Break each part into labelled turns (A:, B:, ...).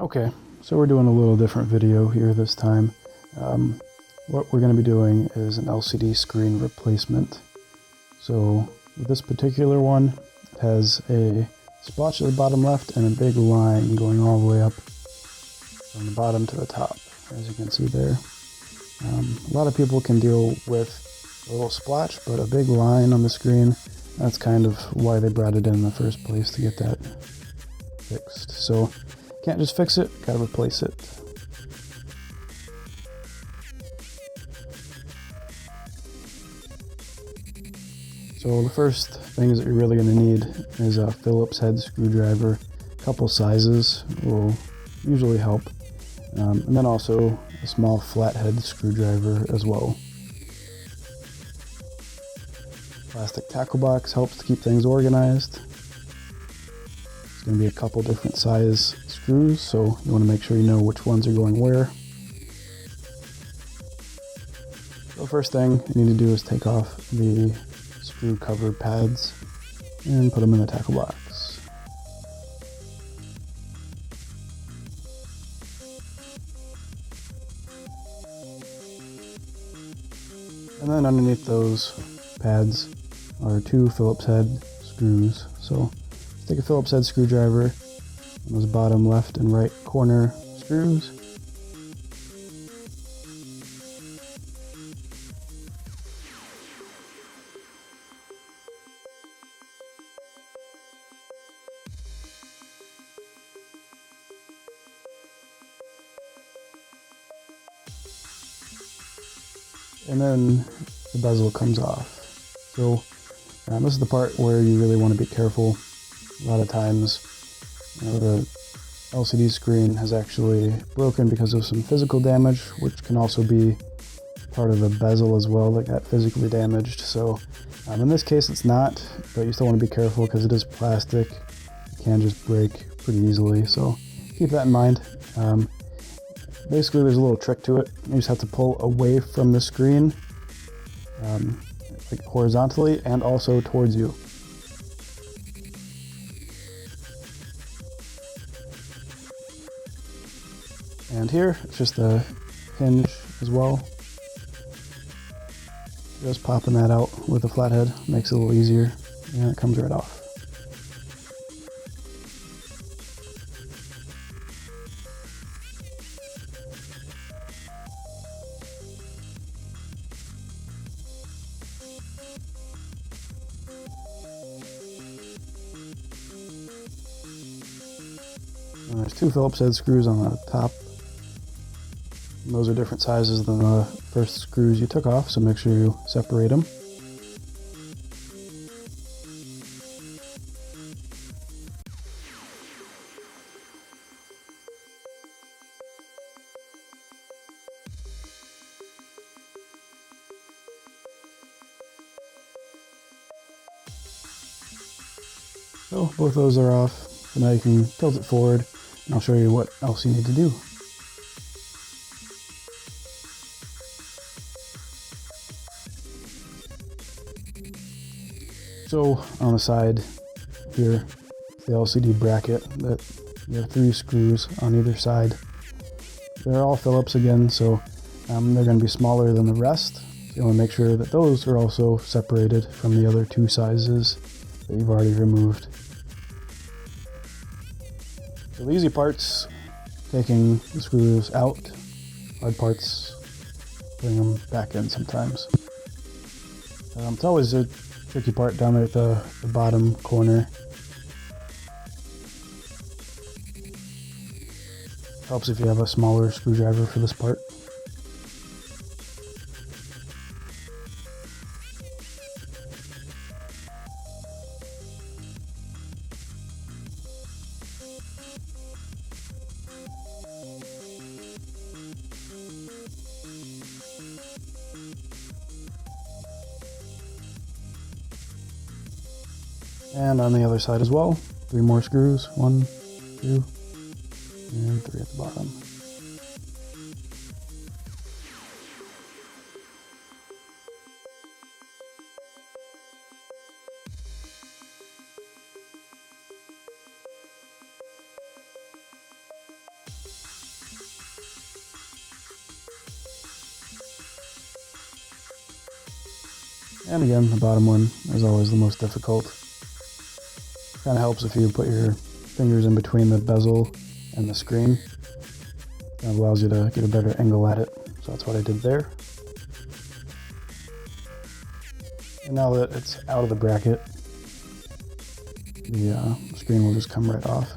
A: Okay, so we're doing a little different video here this time. What we're going to be doing is an LCD screen replacement. So with this particular one, it has a splotch at the bottom left and a big line going all the way up from the bottom to the top, as you can see there. A lot of people can deal with a little splotch, but a big line on the screen, that's kind of why they brought it in the first place, to get that fixed. So can't just fix it, gotta replace it. So the first things that you're really going to need is a Phillips head screwdriver. A couple sizes will usually help. And then also a small flathead screwdriver as well. Plastic tackle box helps to keep things organized. It's going to be a couple different size screws, so you want to make sure you know which ones are going where. So the first thing you need to do is take off the screw cover pads and put them in the tackle box. And then underneath those pads are two Phillips head screws. So take a Phillips head screwdriver and those bottom left and right corner screws. And then the bezel comes off. So this is the part where you really want to be careful. A lot of times, the LCD screen has actually broken because of some physical damage, which can also be part of the bezel as well that got physically damaged. So in this case it's not, but you still want to be careful because it is plastic. It can just break pretty easily, so keep that in mind. Basically there's a little trick to it. You just have to pull away from the screen, like horizontally and also towards you. And here it's just a hinge as well. Just popping that out with a flathead makes it a little easier, and it comes right off. And there's two Phillips head screws on the top. And those are different sizes than the first screws you took off, so make sure you separate them. So both those are off. So now you can tilt it forward, and I'll show you what else you need to do. So on the side here, the LCD bracket, that you have three screws on either side. They're all Phillips again, so they're going to be smaller than the rest. So you want to make sure that those are also separated from the other two sizes that you've already removed. So the easy part's taking the screws out. Hard parts, putting them back in sometimes. It's always a tricky part down there at the bottom corner. Helps if you have a smaller screwdriver for this part. And on the other side as well, three more screws, 1, 2, and 3 at the bottom. And again, the bottom one is always the most difficult. Kind of helps if you put your fingers in between the bezel and the screen. That allows you to get a better angle at it. So that's what I did there. And now that it's out of the bracket, the screen will just come right off.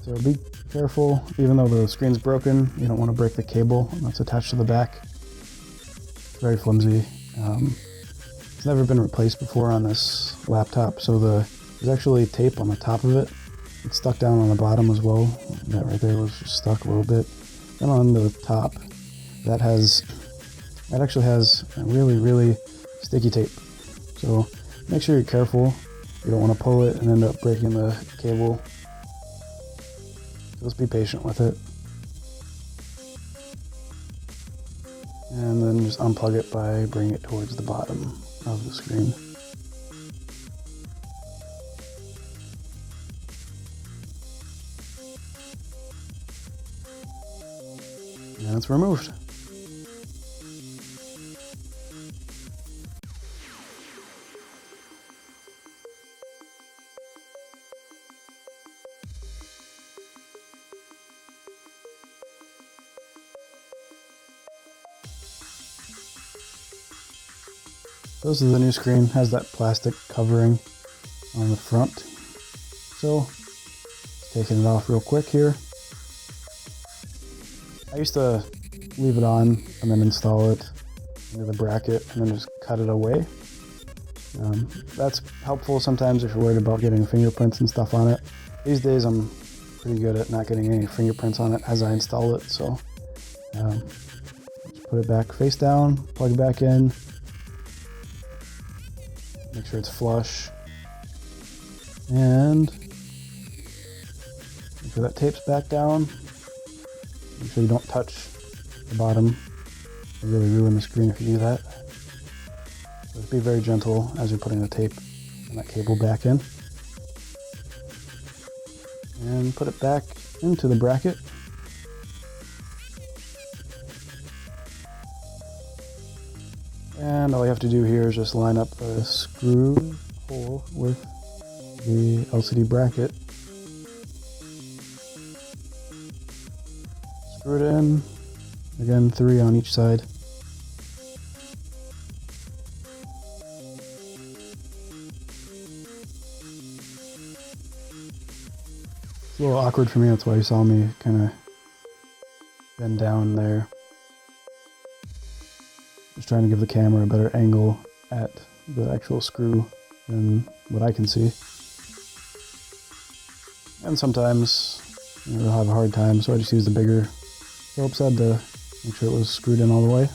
A: So be careful, even though the screen's broken, you don't want to break the cable that's attached to the back. It's very flimsy. It's never been replaced before on this laptop, so there's actually tape on the top of it. It's stuck down on the bottom as well. That right there was just stuck a little bit. Then on the top, that actually has a really sticky tape. So make sure you're careful. You don't want to pull it and end up breaking the cable. Just be patient with it. And then just unplug it by bringing it towards the bottom of the screen. And it's removed. This is the new screen, has that plastic covering on the front. So, taking it off real quick here. I used to leave it on and then install it into the bracket and then just cut it away. That's helpful sometimes if you're worried about getting fingerprints and stuff on it. These days I'm pretty good at not getting any fingerprints on it as I install it, so just put it back face down, plug it back in. Make sure it's flush, and make sure that tape's back down. Make sure you don't touch the bottom. It'll really ruin the screen if you do that. So just be very gentle as you're putting the tape and that cable back in. And put it back into the bracket. And all you have to do here is just line up a screw hole with the LCD bracket. Screw it in. Again, 3 on each side. It's a little awkward for me, that's why you saw me kind of bend down there. Just trying to give the camera a better angle at the actual screw than what I can see. And sometimes you'll have a hard time, so I just used the bigger Phillips head to make sure it was screwed in all the way.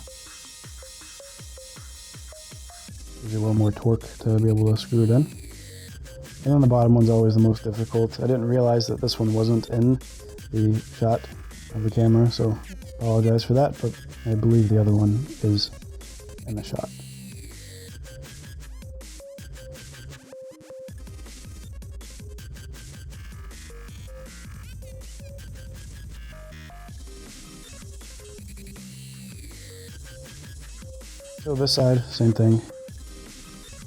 A: Gives you a little more torque to be able to screw it in. And then the bottom one's always the most difficult. I didn't realize that this one wasn't in the shot of the camera, so apologize for that, but I believe the other one is in the shot. So this side, same thing.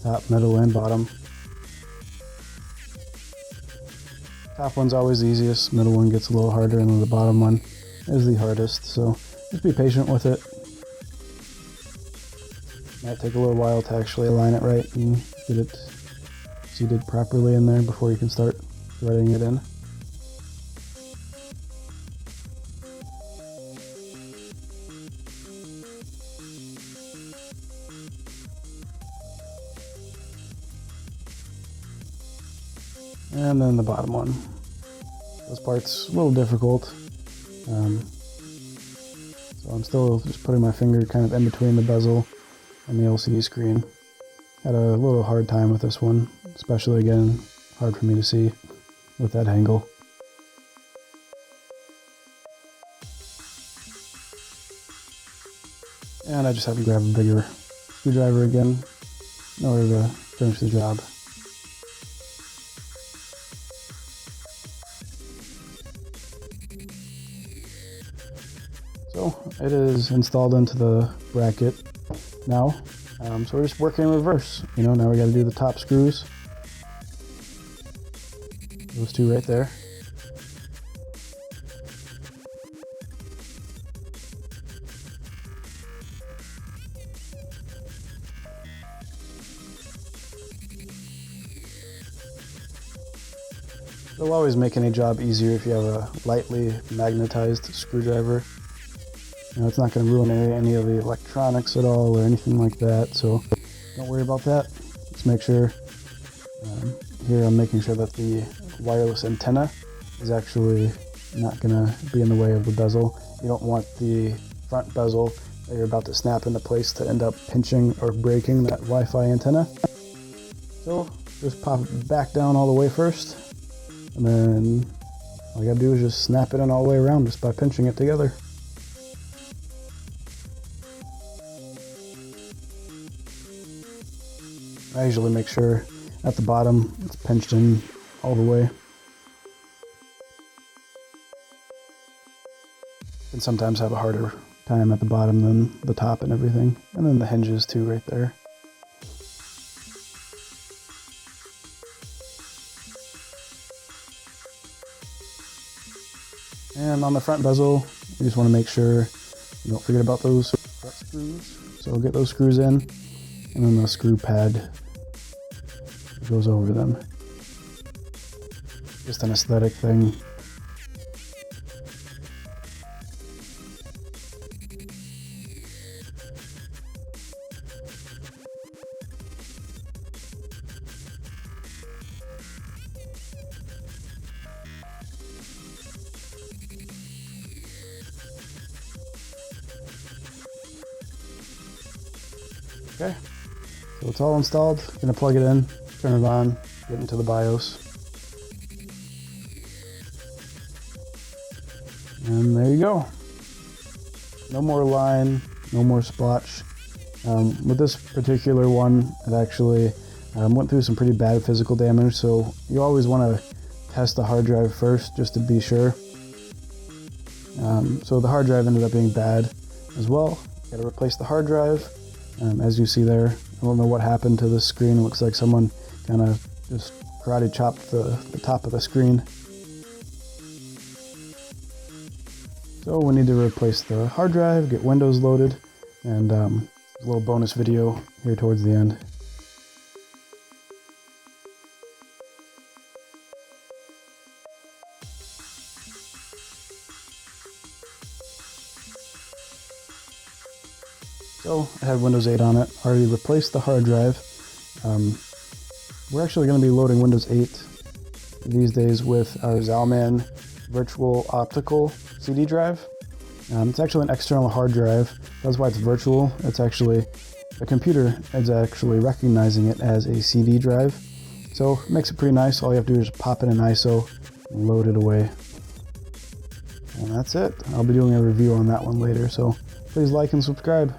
A: Top, middle, and bottom. Top one's always the easiest, middle one gets a little harder, and then the bottom one is the hardest, so just be patient with it. Might take a little while to actually align it right and get it seated properly in there before you can start threading it in. And then the bottom one. This part's a little difficult. So I'm still just putting my finger kind of in between the bezel and the LCD screen. Had a little hard time with this one, especially again, hard for me to see with that angle. And I just have to grab a bigger screwdriver again in order to finish the job. So it is installed into the bracket. now. So we're just working in reverse. You know, now we got to do the top screws. Those two right there. It'll always make any job easier if you have a lightly magnetized screwdriver. You know, it's not going to ruin any of the electronics at all or anything like that, so don't worry about that. Just make sure, here I'm making sure that the wireless antenna is actually not going to be in the way of the bezel. You don't want the front bezel that you're about to snap into place to end up pinching or breaking that Wi-Fi antenna. So just pop it back down all the way first, and then all you gotta do is just snap it in all the way around just by pinching it together. I usually make sure at the bottom it's pinched in all the way. And sometimes have a harder time at the bottom than the top and everything. And then the hinges too right there. And on the front bezel, you just want to make sure you don't forget about those front screws. So get those screws in, and then the screw pad goes over them. Just an aesthetic thing. Okay, so it's all installed. Gonna plug it in, turn it on, get into the BIOS. And there you go. No more line, no more splotch. With this particular one, it actually went through some pretty bad physical damage, so you always want to test the hard drive first just to be sure. So the hard drive ended up being bad as well. Got to replace the hard drive. As you see there, I don't know what happened to this screen. It looks like someone kind of just karate chopped the top of the screen. So we need to replace the hard drive, get Windows loaded, and a little bonus video here towards the end. So I had Windows 8 on it, already replaced the hard drive. We're actually going to be loading Windows 8 these days with our Zalman virtual optical CD drive. It's actually an external hard drive. That's why it's virtual. It's actually, the computer is actually recognizing it as a CD drive. So it makes it pretty nice. All you have to do is pop it in ISO and load it away. And that's it. I'll be doing a review on that one later, so please like and subscribe.